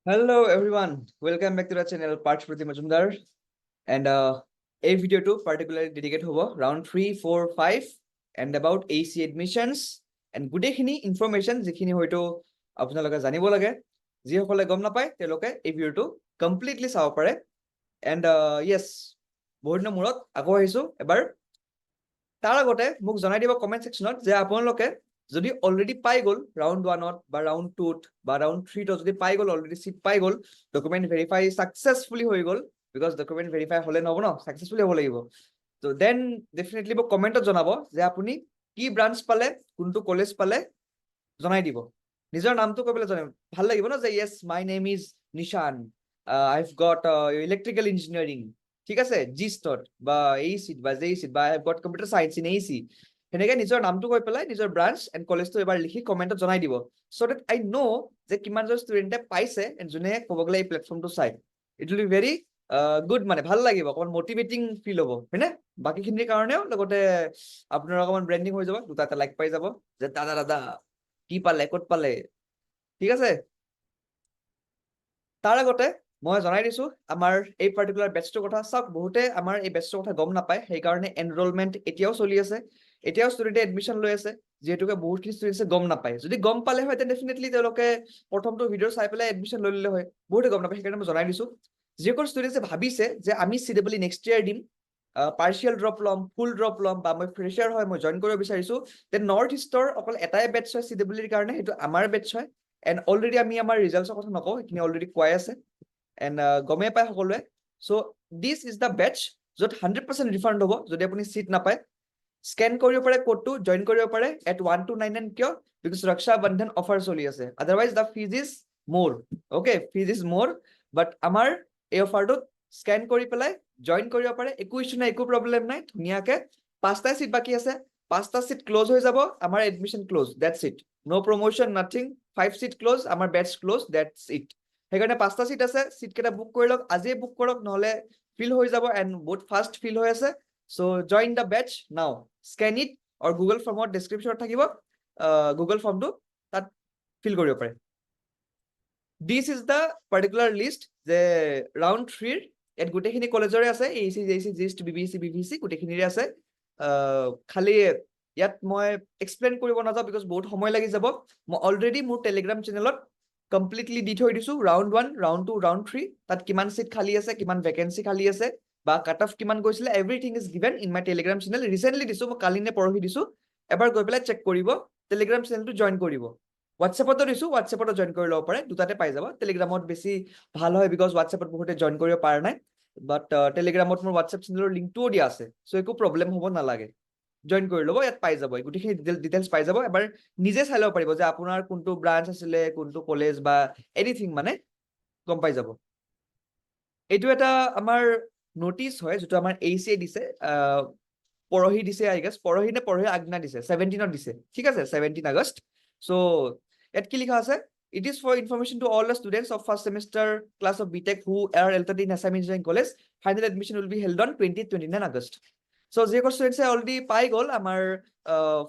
Hello everyone, welcome back to the channel Parth Prati Majumdar. And a video to particularly dedicate hobo round 3, 4, 5 and about AC admissions and gotekhini information jikhini hoito আপোনালোকে জানিব লাগে যিসকলে গম নাপায় তেওঁলোকে এই ভিডিওটো কমপ্লিটলি চাব পাৰে and yes বহুত দিনৰ মূৰত আকৌ আহিছো এবাৰ তাৰ আগতে মোক জনাই দিব কমেন্ট সেকশনত যে আপোনালোকে যদি অলৰেডি পাই গল ৰাউন্ড 1ত বা ৰাউন্ড 2ত বা ৰাউন্ড 3ত যদি পাই গল অলৰেডি সিট পাই গল ডকুমেন্ট ভেৰিফাই সাকসেসফুলি হৈ গল বিকজ ডকুমেন্ট ভেৰিফাই হলে নহব ন সাকসেসফুলি হ'ব লাগিব তো দেন ডেফিনেটলি মোক কমেন্টত জনাব যে আপুনি কি ব্ৰাঞ্চ পালে কোনটো কলেজ পালে জনাই দিব নিজৰ নামটো কবলৈ জনাই ভাল লাগিব ন যে yes my name is Nishan I've got electrical engineering ঠিক আছে জি ষ্টট বা এই সিট বা জেই সিট বা I've got computer science in AC হেনেকে নিজৰ নামটো কৈ পেলাই নিজৰ ব্ৰাঞ্চ এন্ড কলেজটো এবাৰ লিখি কমেন্টত জনাই দিব সো দ্যাট আই নো যে কিমানজন ষ্টুডেন্টে পাইছে এন্ড যোনে ক'ব গ'লে এই প্লেটফৰ্মটো চাই it will be very good মানে ভাল লাগিব অকমান মোটিভেটিং ফিল হ'ব হয়নে বাকিখিনিৰ কাৰণেও লগতে আপোনাৰ অকমান ব্ৰেন্ডিং হৈ যাব দুটা এটা লাইক পাই যাব যে দাদা দাদা কি পালে ক'ত পালে ঠিক আছে তাৰ আগতে মই জনাই দিছো আমাৰ এই পাৰ্টিকুলাৰ বেচটোৰ কথা চাওক বহুতে আমাৰ এই বেচটোৰ কথা গম নাপায় সেইকাৰণে এনৰোলমেন্ট এতিয়াও চলি আছে এতিয়াও ষ্টুডেন্টে এডমিশন লৈ আছে যেহেতুকে বহুতখিনি ষ্টুডেন্টে গম নাপায় যদি গম পালে হয় তেন্তে ডেফিনেটলি তেওঁলোকে প্ৰথমটো ভিডিঅ চাই পেলাই এডমিশন লৈ ল'লে হয় বহুতে গম নাপায় সেইকাৰণে মই জনাই দিছো যিসকল ষ্টুডেন্টে ভাবিছে যে আমি চিডব্লিউ নেক্সট ইয়াৰ দিম পাৰ্চিয়েল ড্ৰপ ল'ম ফুল ড্ৰপ ল'ম বা মই ফ্ৰেচাৰ হয় মই জইন কৰিব বিচাৰিছো দেন নৰ্থ ইষ্টৰ অকল এটাই বেটছ হয় চিডব্লিউৰ কাৰণে সেইটো আমাৰ বেটছ হয় এণ্ড অলৰেডি আমি আমাৰ ৰিজাল্টছৰ কথা নকওঁ সেইখিনি অলৰেডি কোৱাই আছে এণ্ড গমে পায় সকলোৱে so this is the batches য'ত 100% ৰিফাণ্ড হ'ব যদি আপুনি চিট নাপায় স্কেন কৰিব পাৰে কোডটো জইন কৰিব পাৰে এট 1299 কিয় বিকজ ৰক্ষা বন্ধন অফাৰ চলি আছে otherwise the fees is more okay fees is more but আমাৰ এই অফাৰটোত স্কেন কৰি পেলাই জইন কৰিব পাৰে একো ইছ্যু নাই একো প্ৰব্লেম নাই ধুনীয়াকে 5টা সিট বাকি আছে 5টা সিট ক্লোজ হৈ যাব আমাৰ admission close that's it no promotion nothing 5 seat close আমাৰ বেটছ ক্লোজ দ্যাটছ ইট সেইকাৰণে 5টা সিট আছে সিট কেইটা বুক কৰি লওক আজিয়ে বুক কৰক নহলে ফিল হৈ যাব এণ্ড বহুত ফাষ্ট ফিল হৈ আছে সো জইন দ্য বেটছ নাও স্কেন ইট আৰু গুগল ফৰ্মত ডেছক্ৰিপশ্যনত থাকিব গুগল ফৰ্মটো তাত ফিল কৰিব পাৰে দিছ ইজ দ্য পাৰ্টিকুলাৰ লিষ্ট যে ৰাউণ্ড 3ৰ ইয়াত গোটেইখিনি কলেজৰে আছে AC JC GIST BBC BVC গোটেইখিনিৰে আছে খালি ইয়াত মই এক্সপ্লেইন কৰিব নাযাওঁ বিকজ বহুত সময় লাগি যাব মই অলৰেডি মোৰ টেলিগ্ৰাম চেনেলত কমপ্লিটলি দি থৈ দিছো ৰাউণ্ড 1 ৰাউণ্ড 2 ৰাউণ্ড 3 তাত কিমান সিট খালী আছে কিমান ভেকেন্সি খালী আছে বা কাট অফ কিমান গৈছিলে everything is given in my Telegram channel recently দিছো মই কালি নে পৰহি দিছো এবাৰ গৈ পেলাই চেক কৰিব টেলিগ্ৰাম চেনেলটো জইন কৰিব হোৱাটছএপতো দিছো হোৱাটছএপতো জইন কৰি ল'ব পাৰে দুটাতে পাই যাব টেলিগ্ৰামত বেছি ভাল হয় বিকজ হোৱাটছএপত বহুতে জইন কৰিব পৰা নাই বাট টেলিগ্ৰামত মোৰ হোৱাটছএপ চেনেলৰ লিংকটোও দিয়া আছে চ' একো প্ৰব্লেম হ'ব নালাগে জইন কৰি ল'ব ইয়াত পাই যাব গোটেইখিনি ডিটেইলছ পাই যাব এবাৰ নিজে চাই ল'ব পাৰিব যে আপোনাৰ কোনটো ব্ৰাঞ্চ আছিলে কোনটো কলেজ বা এনিথিং মানে গম পাই যাব এইটো এটা আমাৰ নোটিছ হয় যিটো আমাৰ ACA দিছে পৰহি দিছে আই গেছ পৰহি নে পৰহি আগদিনা দিছে 17ত দিছে ঠিক আছে 17 আগষ্ট সো ইয়াত কি লিখা আছে it is for information to all the students of first semester class of BTech who are enrolled in Assam Engineering College final admission will be held on 20-29 August so যিসকল ষ্টুডেণ্টছে অলৰেডি পাই গ'ল আমাৰ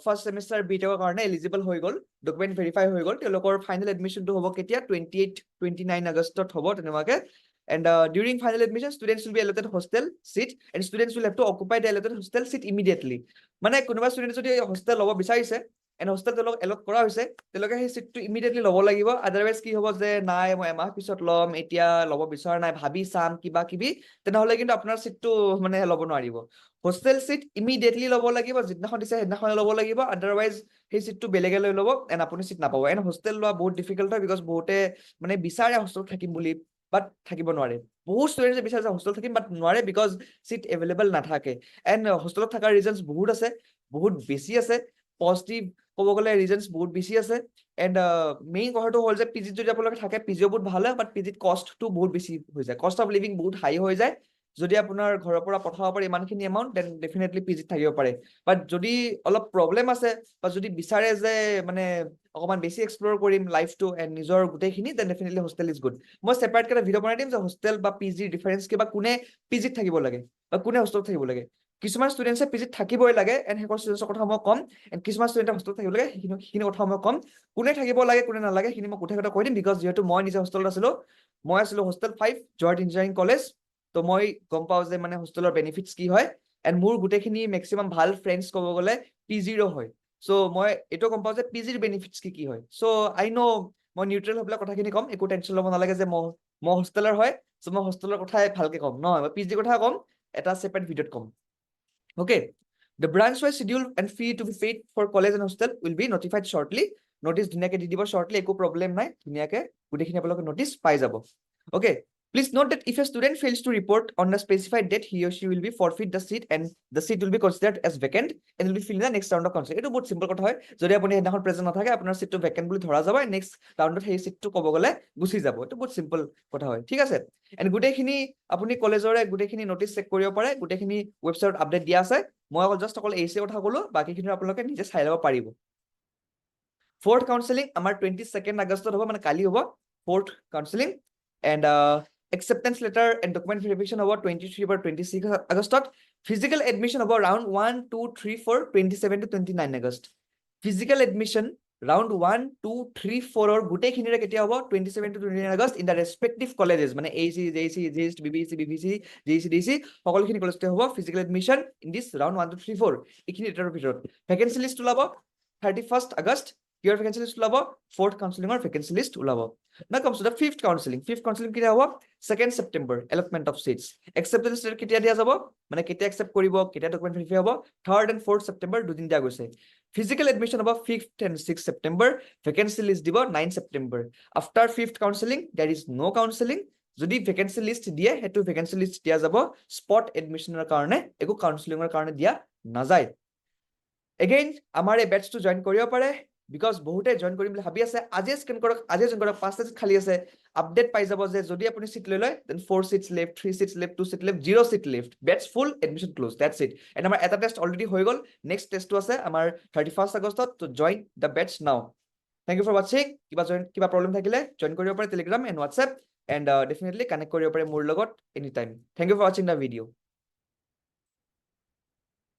first semester বিটেকৰ কাৰণে eligible হৈ গ'ল document verify হৈ গ'ল তেওঁলোকৰ ফাইনেল এডমিশ্যনটো হ'ব কেতিয়া 28-29 আগষ্টত হ'ব তেনেকুৱাকে and during final admission students will be allotted hostel seat and students will have to occupy the allotted hostel seat immediately মানে কোনোবা ষ্টুডেণ্ট যদি হোষ্টেল ল'ব বিচাৰিছে এণ্ড হোষ্টেল তেওঁলোক এলট কৰা হৈছে তেওঁলোকে সেই সিটটো ইমিডিয়েটলি ল'ব লাগিব আদাৰৱাইজ কি হ'ব যে নাই মই এমাহ পিছত ল'ম এতিয়া ল'ব বিচৰা নাই ভাবি চাম কিবা কিবি তেনেহ'লে কিন্তু আপোনাৰ সিটটো মানে ল'ব নোৱাৰিব হোষ্টেল সিট ইমিডিয়েটলি ল'ব লাগিব যিদিনাখন দিছে সেইদিনাখনে ল'ব লাগিব আদাৰৱাইজ সেই সিটটো বেলেগে লৈ ল'ব এণ্ড আপুনি সিট নাপাব এণ্ড হোষ্টেল লোৱা বহুত ডিফিকাল্ট হয় বিকজ বহুতে মানে বিচাৰে হোষ্টেলত থাকিম বুলি বাট থাকিব নোৱাৰে বহুত ষ্টুডেণ্টে বিচাৰে হোষ্টেল থাকিম বাট নোৱাৰে বিকজ সিট এভেইলেবল নাথাকে এণ্ড হোষ্টেলত থকাৰ ৰিজনছ বহুত আছে বহুত বেছি আছে পজিটিভ ক'ব গ'লে ৰিজনছ বহুত বেছি আছে এণ্ড মেইন কথাটো হ'ল যে পিজিত যদি আপোনালোকে থাকে পিজিও বহুত ভাল হয় বাট পিজিত কষ্টটো বহুত বেছি হৈ যায় কষ্ট অফ লিভিং বহুত হাই হৈ যায় যদি আপোনাৰ ঘৰৰ পৰা পঠাব পাৰে ইমানখিনি এমাউণ্ট দেন ডেফিনেটলি পিজিত থাকিব পাৰে বাট যদি অলপ প্ৰব্লেম আছে বা যদি বিচাৰে যে মানে অকমান বেছি এক্সপ্ল'ৰ কৰিম লাইফটো এণ্ড নিজৰ গোটেইখিনি then definitely hostel is good মই ছেপাৰেটকৈ এটা ভিডিঅ' বনাই দিম যে হোষ্টেল বা পিজিৰ ডিফাৰেঞ্চ কিবা কোনে পিজিত থাকিব লাগে বা কোনে হোষ্টেলত থাকিব লাগে কিছুমান ষ্টুডেণ্টছে পিজিত থাকিবই লাগে এণ্ড সেইখন ষ্টুডেণ্টছৰ কথা মই ক'ম এণ্ড কিছুমান ষ্টুডেণ্টে হোষ্টেলত থাকিব লাগে সেইখিনি কথা মই ক'ম কোনে থাকিব লাগে কোনে নালাগে সেইখিনি মই গোটেই কথা কৈ দিম বিকজ যিহেতু মই নিজে হোষ্টেলত আছিলো মই আছিলো হোষ্টেল 5 জৰ্জ ইঞ্জিনিয়াৰিং কলেজ তো মই গম পাওঁ যে মানে হোষ্টেলৰ বেনিফিটছ কি হয় এণ্ড মোৰ গোটেইখিনি মেক্সিমাম ভাল ফ্ৰেণ্ডছ ক'ব গ'লে পিজিৰো হয় চ' মই এইটো গম পাওঁ যে পিজিৰ বেনিফিটছ কি হয় চ' আই ন মই নিউট্ৰেল হৈ পেলাই কথাখিনি ক'ম একো টেনশ্যন ল'ব নালাগে যে মই হোষ্টেলৰ হয় চ' মই হোষ্টেলৰ কথাই ভালকে ক'ম নহয় মই পিজিৰ কথা ক'ম এটা ছেপাৰেট ভিডিঅ'ত ক'ম Okay, the branch-wise schedule and fee to be paid for college and hostel will be notified shortly. Notice ধুনীয়াকে দি দিব shortly, একো problem নাই, ধুনীয়াকে গোটেইখিনি আপোনালোকে notice পাই যাব। Okay, please note that if a student fails to report on a specified date, he or she will be forfeit the seat and the seat will be considered as vacant and will be filled in the next round of counseling. এইটো বহুত simple কথা হয়, যদি আপুনি সেইদিনাখন present নাথাকে, আপোনাৰ seatটো vacant বুলি ধৰা যাব, next roundত সেই seatটো ক'ব গ'লে গুচি যাব। এইটো বহুত simple কথা হয়, ঠিক আছে? And গোটেইখিনি আপুনি কলেজৰে গোটেইখিনি notice check কৰিব পাৰে, গোটেইখিনি ৱেবছাইটত আপডেট দিয়া আছে মই অকল এইচি কথা ক'লো বাকীখিনি আপোনালোকে নিজে চাই ল'ব পাৰিব ফৰ্থ কাউন্সেলিং আমাৰ 22nd আগষ্টত হ'ব মানে কালি হ'ব fourth counselling and acceptance letter and document verification হ'ব 23 or 26 আগষ্টত physical admission হ'ব round 1 2 3 4 27 to 29 August physical admission round 1 2 3 4 or গোটেইখিনিৰে কেতিয়া হ'ব 27 to 29 August in the respective colleges মানে AC JC JST BBC BVC JC DC সকলোখিনি কলেজতে হ'ব physical admission in this round 1 2 3 4 এইখিনি এটাৰ ভিতৰত vacancy list ওলাব 31st August your vacancy list ওলাব fourth counseling or vacancy list ওলাব now comes to the fifth counseling কেতিয়া হ'ব 2nd September allotment of seats acceptance letter কেতিয়া দিয়া যাব মানে কেতিয়া accept কৰিব কেতিয়া document verify হ'ব 3rd and 4th September দুদিন দিয়া গৈছে physical admission হ'ব 5th and 6th September vacancy list দিব 9th September after 5th counseling there is no counseling যদি vacancy list দিয়ে হেতু vacancy list দিয়া যাব spot admissioner কাৰণে একো counselingৰ কাৰণে দিয়া নাযায় again আমাৰ এই batch টো join কৰিব পাৰে because বহুতে join কৰিম বুলি ভাবি আছে আজি স্ক্যান কৰক আজি join কৰক 5টা সিট খালি আছে আপডেট পাই যাব যে যদি আপুনি সিট লৈ লয় then 4 seats left 3 seats left 2 seats left 0 seat left batch full admission closed that's it and আমাৰ এটা টেষ্ট already হৈ গল next test টো আছে আমাৰ 31st আগষ্টত to join the batch now thank you for watching কিবা problem থাকিলে join কৰিব পাৰে Telegram and WhatsApp and definitely connect কৰিব পাৰে মোৰ লগত anytime thank you for watching the video